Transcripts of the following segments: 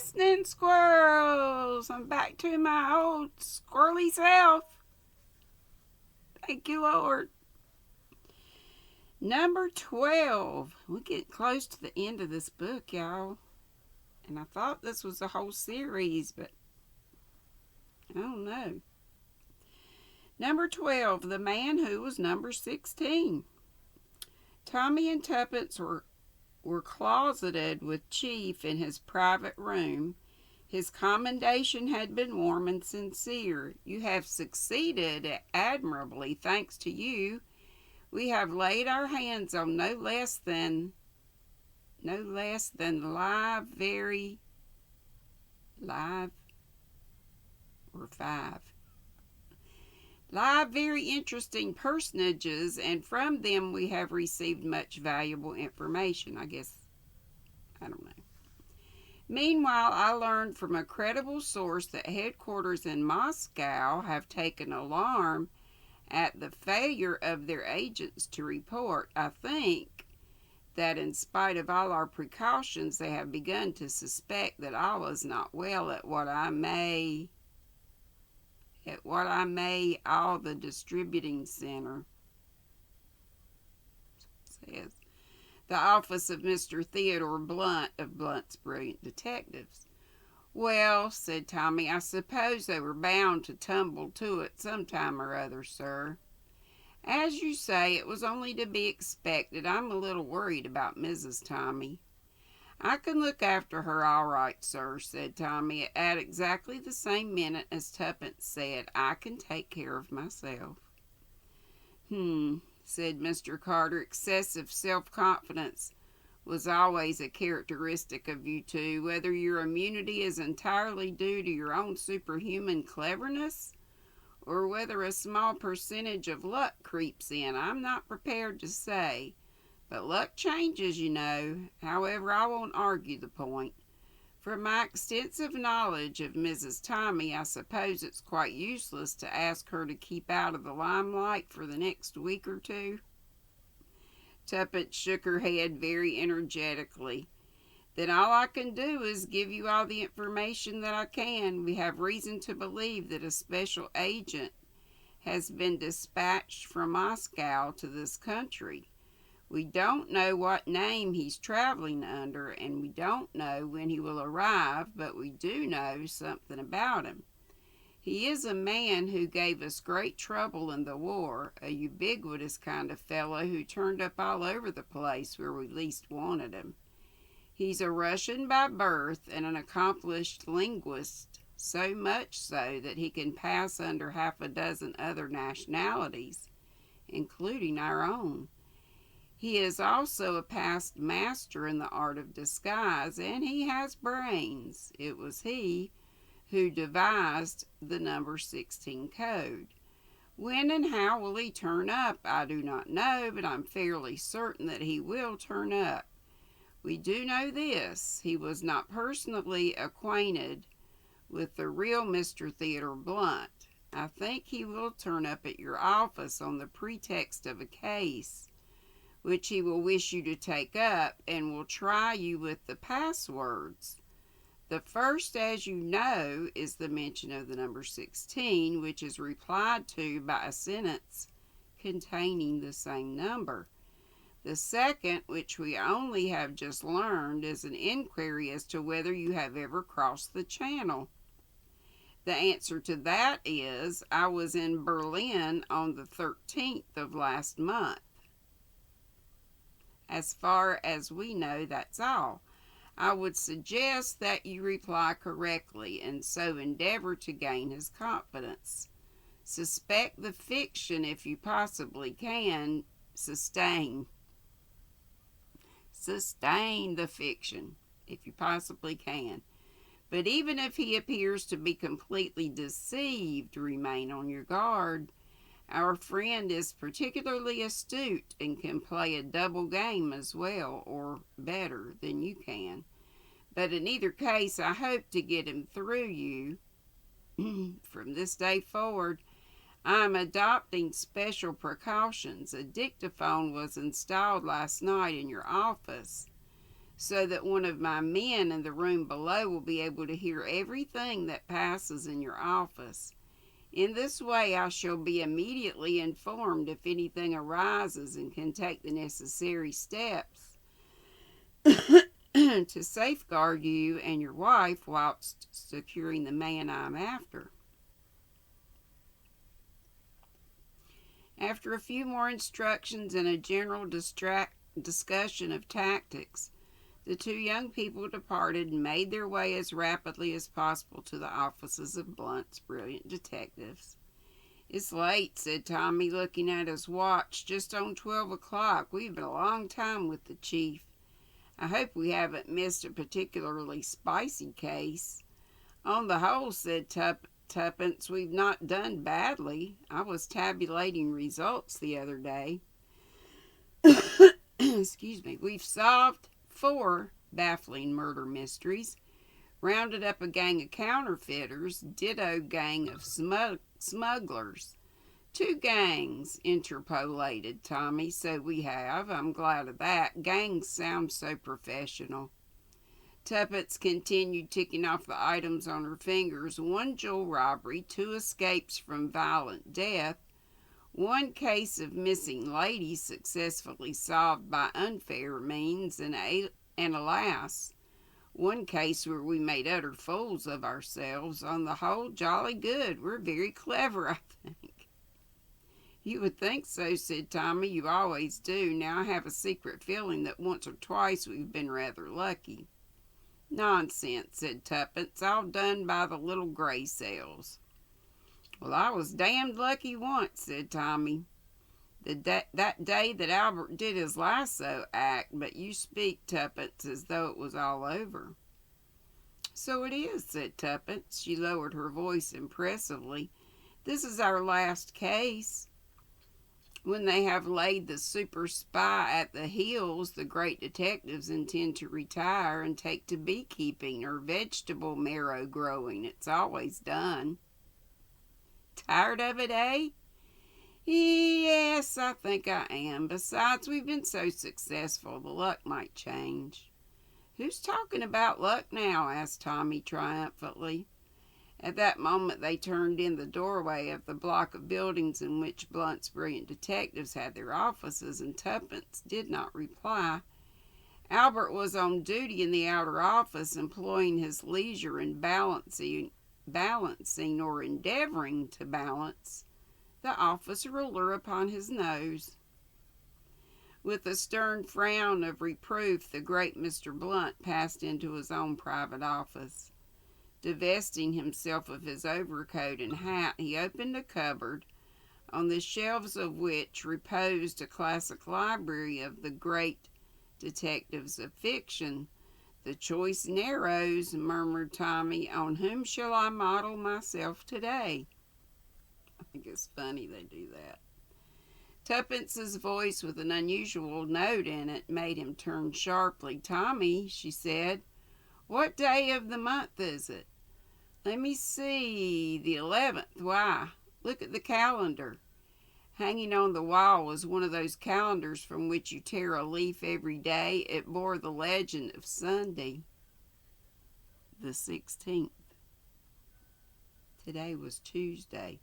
listening, squirrels. I'm back to my old squirrely self. Thank you, Lord. Number 12. We're getting close to the end of this book, y'all. And I thought this was a whole series, but I don't know. Number 12. The Man Who Was Number 16. Tommy and Tuppence were closeted with Chief in his private room. His commendation had been warm and sincere. You have succeeded admirably, thanks to you. We have laid our hands on no less than live or five live, very interesting personages, and from them we have received much valuable information. I don't know. Meanwhile, I learned from a credible source that headquarters in Moscow have taken alarm at the failure of their agents to report. I think that in spite of all our precautions, they have begun to suspect that all is not well at what I may all the distributing center says. The office of Mr. Theodore Blunt of Blunt's Brilliant Detectives. Well, said Tommy, I suppose they were bound to tumble to it some time or other, sir. As you say, it was only to be expected. I'm a little worried about Mrs. Tommy. I can look after her all right, sir, said Tommy, at exactly the same minute as Tuppence said, I can take care of myself. Said Mr. Carter, excessive self-confidence was always a characteristic of you two. Whether your immunity is entirely due to your own superhuman cleverness, or whether a small percentage of luck creeps in, I'm not prepared to say. But luck changes, you know. However, I won't argue the point. From my extensive knowledge of Mrs. Tommy, I suppose it's quite useless to ask her to keep out of the limelight for the next week or two. Tuppence shook her head very energetically. Then all I can do is give you all the information that I can. We have reason to believe that a special agent has been dispatched from Moscow to this country. We don't know what name he's traveling under, and we don't know when he will arrive, but we do know something about him. He is a man who gave us great trouble in the war, a ubiquitous kind of fellow who turned up all over the place where we least wanted him. He's a Russian by birth and an accomplished linguist, so much so that he can pass under half a dozen other nationalities, including our own. He is also a past master in the art of disguise, and he has brains. It was he who devised the number 16 code. When and how will he turn up, I do not know, but I'm fairly certain that he will turn up. We do know this: he was not personally acquainted with the real Mr. Theodore Blunt. I think he will turn up at your office on the pretext of a case which he will wish you to take up, and will try you with the passwords. The first, as you know, is the mention of the number 16, which is replied to by a sentence containing the same number. The second, which we only have just learned, is an inquiry as to whether you have ever crossed the Channel. The answer to that is, I was in Berlin on the 13th of last month. As far as we know, that's all. I would suggest that you reply correctly, and so endeavor to gain his confidence. Suspect the fiction if you possibly can. Sustain the fiction if you possibly can. But even if he appears to be completely deceived, remain on your guard. Our friend is particularly astute and can play a double game as well, or better, than you can. But in either case, I hope to get him through you. From this day forward, I am adopting special precautions. A dictaphone was installed last night in your office. so that one of my men in the room below will be able to hear everything that passes in your office. In this way, I shall be immediately informed if anything arises and can take the necessary steps to safeguard you and your wife whilst securing the man I'm after." After a few more instructions and a general discussion of tactics, the two young people departed and made their way as rapidly as possible to the offices of Blunt's brilliant detectives. "It's late," said Tommy, looking at his watch. "Just on 12 o'clock. We've been a long time with the chief. I hope we haven't missed a particularly spicy case." "On the whole," said Tuppence, "we've not done badly. I was tabulating results the other day." Excuse me. "We've solved 4 baffling murder mysteries, rounded up a gang of counterfeiters, ditto gang of smugglers." "2 gangs," interpolated Tommy. "So we have. I'm glad of that. Gangs sound so professional." Tuppence continued ticking off the items on her fingers. 1 jewel robbery, 2 escapes from violent death, 1 case of missing ladies successfully solved by unfair means, and alas, 1 case where we made utter fools of ourselves. On the whole, jolly good. We're very clever, I think." "You would think so," said Tommy. "You always do. Now I have a secret feeling that once or twice we've been rather lucky." "Nonsense," said Tuppence. "All done by the little gray cells." "Well, I was damned lucky once," said Tommy. That day that Albert did his lasso act, but you speak, Tuppence, as though it was all over." "So it is," said Tuppence. She lowered her voice impressively. "This is our last case. When they have laid the super spy at the heels, the great detectives intend to retire and take to beekeeping or vegetable marrow growing. It's always done." "Tired of it, eh?" "Yes, I think I am. Besides, we've been so successful, the luck might change." "Who's talking about luck now?" asked Tommy triumphantly. At that moment they turned in the doorway of the block of buildings in which Blunt's brilliant detectives had their offices, and Tuppence did not reply. Albert was on duty in the outer office, employing his leisure in balancing or endeavoring to balance the office ruler upon his nose. With a stern frown of reproof, the great Mr. Blunt passed into his own private office. Divesting himself of his overcoat and hat, he opened a cupboard, on the shelves of which reposed a classic library of the great detectives of fiction. "The choice narrows," murmured Tommy. "On whom shall I model myself today?" I think it's funny they do that. Tuppence's voice, with an unusual note in it, made him turn sharply. "Tommy," she said, "what day of the month is it?" "Let me see, the 11th. Why, look at the calendar." Hanging on the wall was one of those calendars from which you tear a leaf every day. It bore the legend of Sunday, the 16th. Today was Tuesday.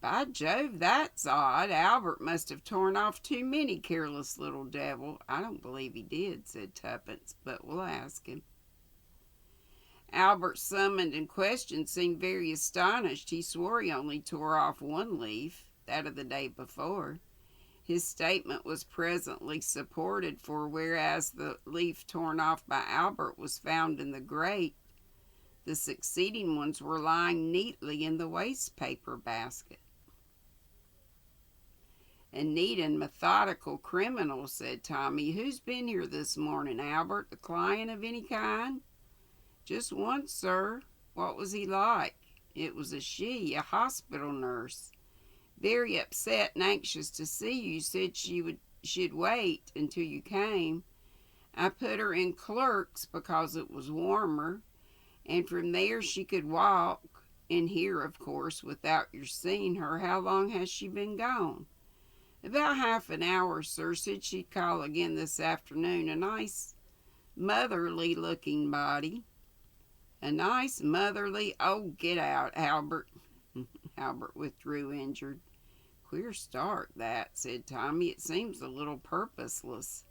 "By Jove, that's odd. Albert must have torn off too many, careless little devil." "I don't believe he did," said Tuppence, "but we'll ask him." Albert, summoned and questioned, seemed very astonished. He swore he only tore off 1 leaf, that of the day before. His statement was presently supported, for whereas the leaf torn off by Albert was found in the grate, the succeeding ones were lying neatly in the waste paper basket. "A neat and methodical criminal," said Tommy. "Who's been here this morning, Albert? A client of any kind?" "Just one, sir." "What was he like?" "It was a she, a hospital nurse. Very upset and anxious to see you. Said she'd wait until you came. I put her in clerks because it was warmer, and from there she could walk in here, of course, without your seeing her." "How long has she been gone?" "About half an hour, sir. Said she'd call again this afternoon. A nice motherly-looking body. A nice motherly... Oh, get out, Albert. Albert withdrew injured. Queer start, that, said Tommy. It seems a little purposeless.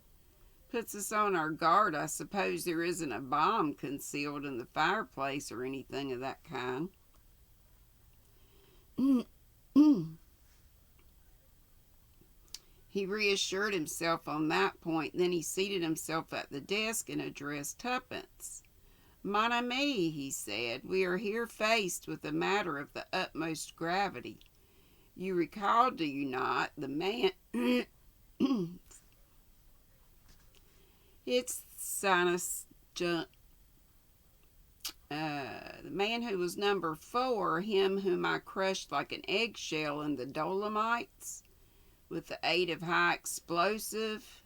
Puts us on our guard. I suppose there isn't a bomb concealed in the fireplace or anything of that kind. He reassured himself on that point. Then he seated himself at the desk and addressed Tuppence. Mon ami, he said, we are here faced with a matter of the utmost gravity. You recall, do you not, the man... It's sinus junk. The man who was number 4, him whom I crushed like an eggshell in the Dolomites with the aid of high explosive.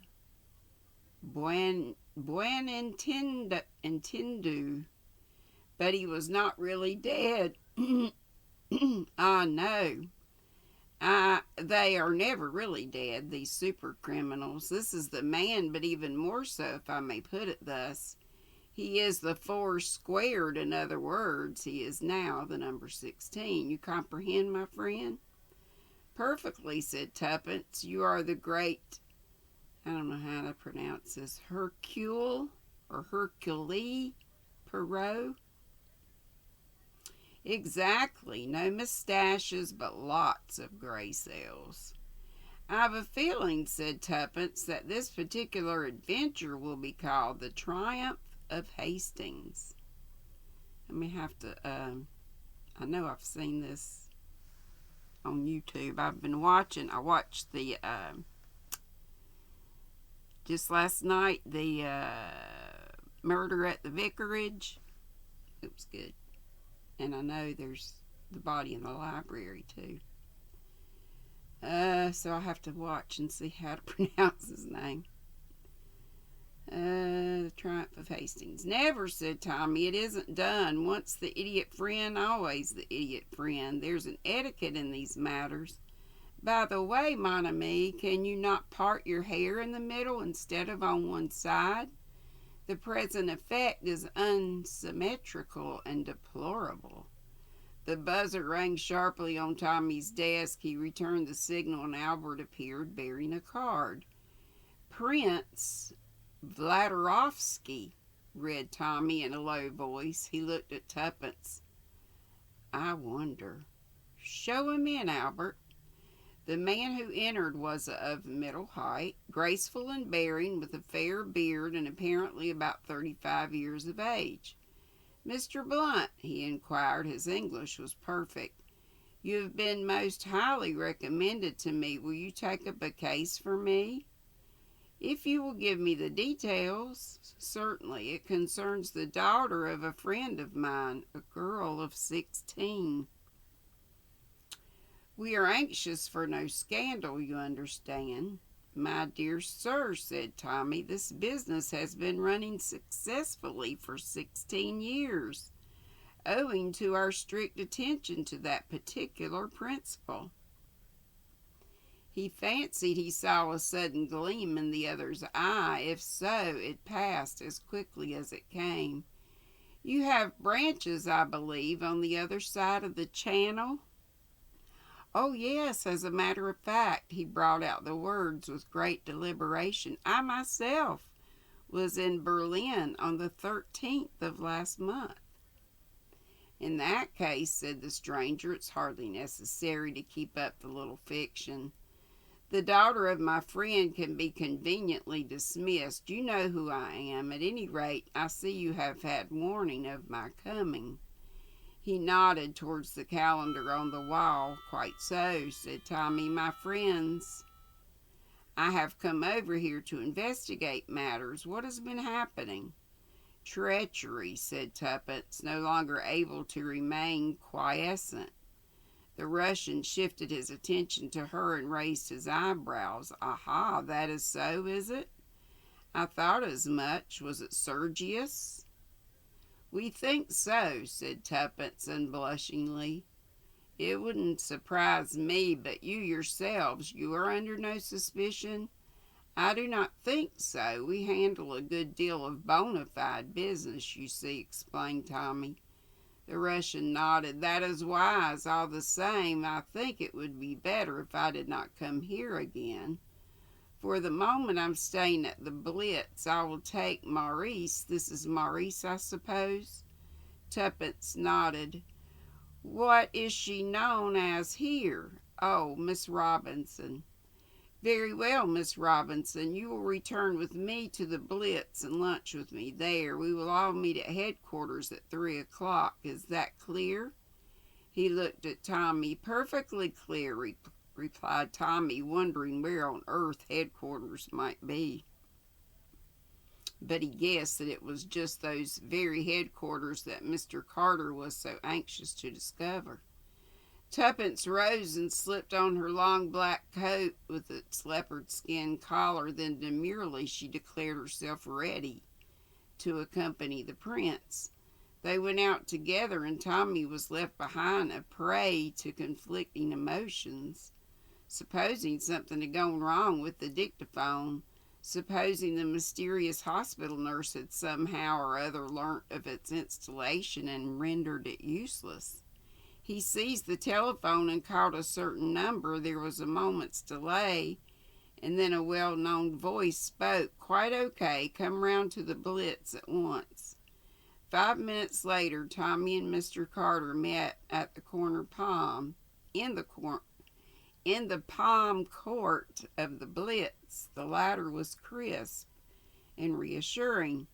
Buen entendu. But he was not really dead. Ah, no. They are never really dead, these super criminals. This is the man, but even more so, if I may put it thus. He is the 4 squared, in other words. He is now the number 16. You comprehend, my friend? Perfectly, said Tuppence. You are the great, I don't know how to pronounce this, Hercule or Hercule Poirot? Exactly. No mustaches, but lots of gray cells. I've a feeling, said Tuppence, that this particular adventure will be called The Triumph of Hastings. I may have to, I know I've seen this on YouTube. I watched the, just last night, the Murder at the Vicarage. It was good. And I know there's the body in the library too. So I'll have to watch and see how to pronounce his name. The Triumph of Hastings. Never, said Tommy. It isn't done. Once the idiot friend, always the idiot friend. There's an etiquette in these matters. By the way, mon ami, can you not part your hair in the middle instead of on one side? The present effect is unsymmetrical and deplorable. The buzzer rang sharply on Tommy's desk. He returned the signal and Albert appeared bearing a card. Prince Vladarovsky, read Tommy in a low voice. He looked at Tuppence. I wonder. Show him in, Albert. The man who entered was of middle height, graceful in bearing, with a fair beard and apparently about 35 years of age. Mr. Blunt, he inquired. His English was perfect. You have been most highly recommended to me. Will you take up a case for me? If you will give me the details. Certainly. It concerns the daughter of a friend of mine, a girl of 16. We are anxious for no scandal, you understand. My dear sir, said Tommy, this business has been running successfully for 16 years, owing to our strict attention to that particular principle. He fancied he saw a sudden gleam in the other's eye. If so, it passed as quickly as it came. You have branches, I believe, on the other side of the channel? Oh, yes, as a matter of fact, he brought out the words with great deliberation. I myself was in Berlin on the 13th of last month. In that case, said the stranger, it's hardly necessary to keep up the little fiction. The daughter of my friend can be conveniently dismissed. You know who I am. At any rate, I see you have had warning of my coming. He nodded towards the calendar on the wall. Quite so, said Tommy. My friends, I have come over here to investigate matters. What has been happening? Treachery, said Tuppence, no longer able to remain quiescent. The Russian shifted his attention to her and raised his eyebrows. Aha, that is so, is it? I thought as much. Was it Sergius? We think so, said Tuppence unblushingly. It wouldn't surprise me, but you yourselves, you are under no suspicion? I do not think so. We handle a good deal of bona fide business, you see, explained Tommy. The Russian nodded. That is wise. All the same, I think it would be better if I did not come here again. For the moment, I'm staying at the Blitz. I will take Maurice. This is Maurice, I suppose? Tuppence nodded. What is she known as here? Oh, Miss Robinson. Very well, Miss Robinson. You will return with me to the Blitz and lunch with me there. We will all meet at headquarters at 3 o'clock. Is that clear? He looked at Tommy. Perfectly clear, replied Tommy, wondering where on earth headquarters might be. But he guessed that it was just those very headquarters that Mr. Carter was so anxious to discover. Tuppence rose and slipped on her long black coat with its leopard skin collar. Then demurely she declared herself ready to accompany the prince. They went out together, and Tommy was left behind, a prey to conflicting emotions. Supposing something had gone wrong with the dictaphone, supposing the mysterious hospital nurse had somehow or other learnt of its installation and rendered it useless. He seized the telephone and called a certain number. There was a moment's delay, and then a well-known voice spoke. Quite okay. Come round to the Blitz at once. 5 minutes later, Tommy and Mr. Carter met at the corner palm, in the palm court of the Blitz. The latter was crisp and reassuring.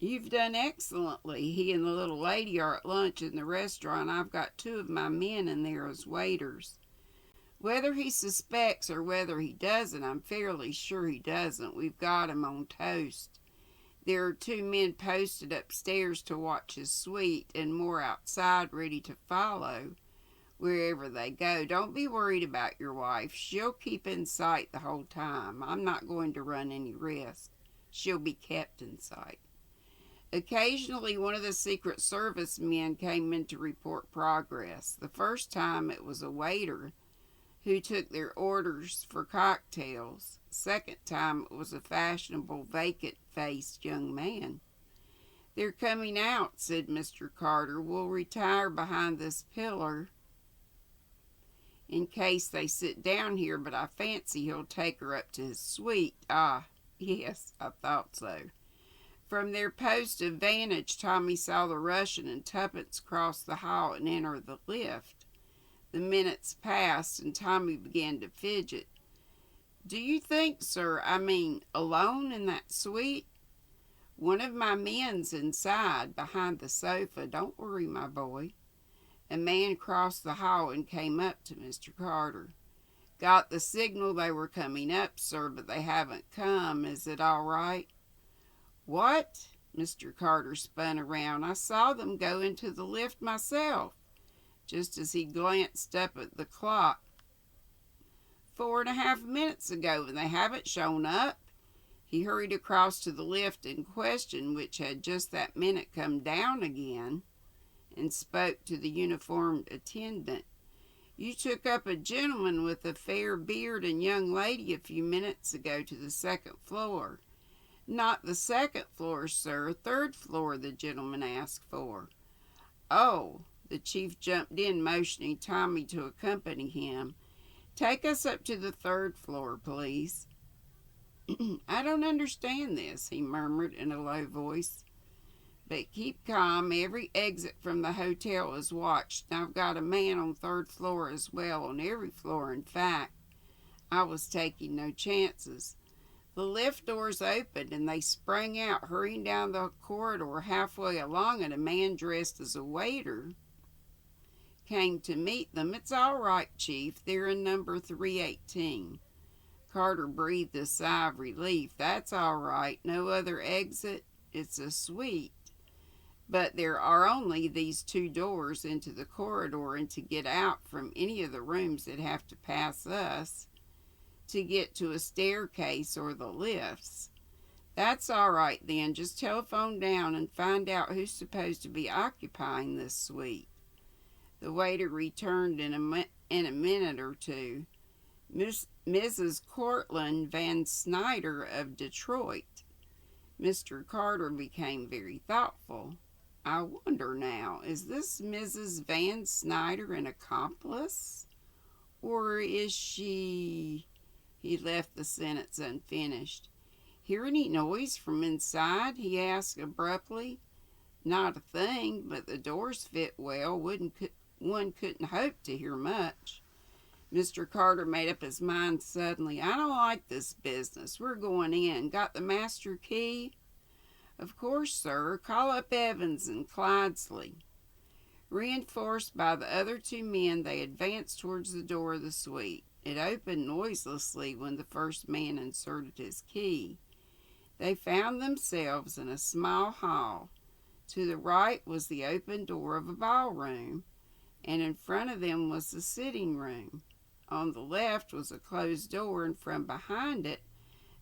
You've done excellently. He and the little lady are at lunch in the restaurant. I've got 2 of my men in there as waiters. Whether he suspects or whether he doesn't, I'm fairly sure he doesn't. We've got him on toast. There are 2 men posted upstairs to watch his suite, and more outside ready to follow wherever they go. Don't be worried about your wife. She'll keep in sight the whole time. I'm not going to run any risk. She'll be kept in sight. Occasionally, one of the Secret Service men came in to report progress. The first time it was a waiter who took their orders for cocktails. Second time it was a fashionable, vacant-faced young man. They're coming out, said Mr. Carter. We'll retire behind this pillar in case they sit down here, but I fancy he'll take her up to his suite. Ah, yes, I thought so. From their post of vantage, Tommy saw the Russian and Tuppence cross the hall and enter the lift. The minutes passed, and Tommy began to fidget. Do you think, sir, alone in that suite? One of my men's inside, behind the sofa. Don't worry, my boy. A man crossed the hall and came up to Mr. Carter. Got the signal they were coming up, sir, but they haven't come. Is it all right? What? Mr. Carter spun around. I saw them go into the lift myself, just as he glanced up at the clock. 4.5 minutes ago, and they haven't shown up. He hurried across to the lift in question, which had just that minute come down again, and spoke to the uniformed attendant. You took up a gentleman with a fair beard and young lady a few minutes ago to the 2nd floor. Not the 2nd floor, sir. 3rd floor the gentleman asked for. Oh, the chief jumped in, motioning Tommy to accompany him. Take us up to the 3rd floor, please. I don't understand this, he murmured in a low voice. But keep calm. Every exit from the hotel is watched. I've got a man on 3rd floor as well, on every floor, in fact. I was taking no chances. The lift doors opened, and they sprang out, hurrying down the corridor. Halfway along it, a man dressed as a waiter came to meet them. It's all right, Chief. They're in number 318. Carter breathed a sigh of relief. That's all right. No other exit. It's a suite. But there are only these 2 doors into the corridor, and to get out from any of the rooms they'd have to pass us to get to a staircase or the lifts. That's all right then. Just telephone down and find out who's supposed to be occupying this suite. The waiter returned in a minute or two. Mrs. Cortland Van Snyder of Detroit. Mr. Carter became very thoughtful. I wonder now, is this Mrs. Van Snyder an accomplice? Or is she... He left the sentence unfinished. Hear any noise from inside? He asked abruptly. Not a thing, but the doors fit well. One couldn't hope to hear much. Mr. Carter made up his mind suddenly. I don't like this business. We're going in. Got the master key? Of course, sir. Call up Evans and Clydesley. Reinforced by the other two men, they advanced towards the door of the suite. It opened noiselessly when the first man inserted his key. They found themselves in a small hall. To the right was the open door of a ballroom, and in front of them was the sitting room. On the left was a closed door, and from behind it,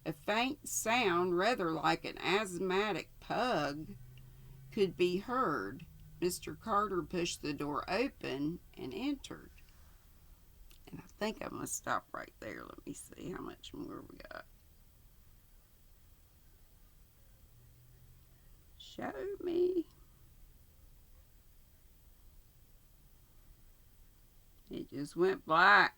a faint sound, rather like an asthmatic pug, could be heard. Mr. Carter pushed the door open and entered. And I think I'm going to stop right there. Let me see how much more we got. Show me. It just went black.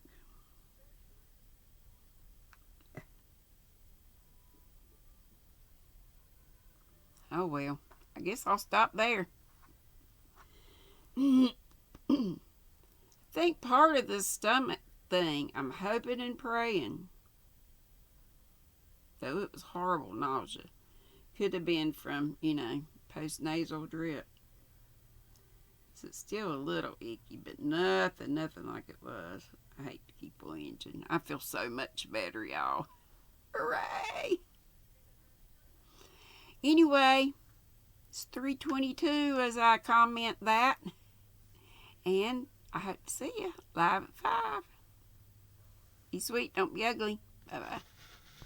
Oh well, I guess I'll stop there. I think part of this stomach thing, I'm hoping and praying, though it was horrible nausea, could have been from, post-nasal drip. So it's still a little icky, but nothing like it was. I hate to keep whinging. I feel so much better, y'all. Hooray! Anyway, it's 3:22 as I comment that. And I hope to see you live at 5. Be sweet, don't be ugly. Bye-bye.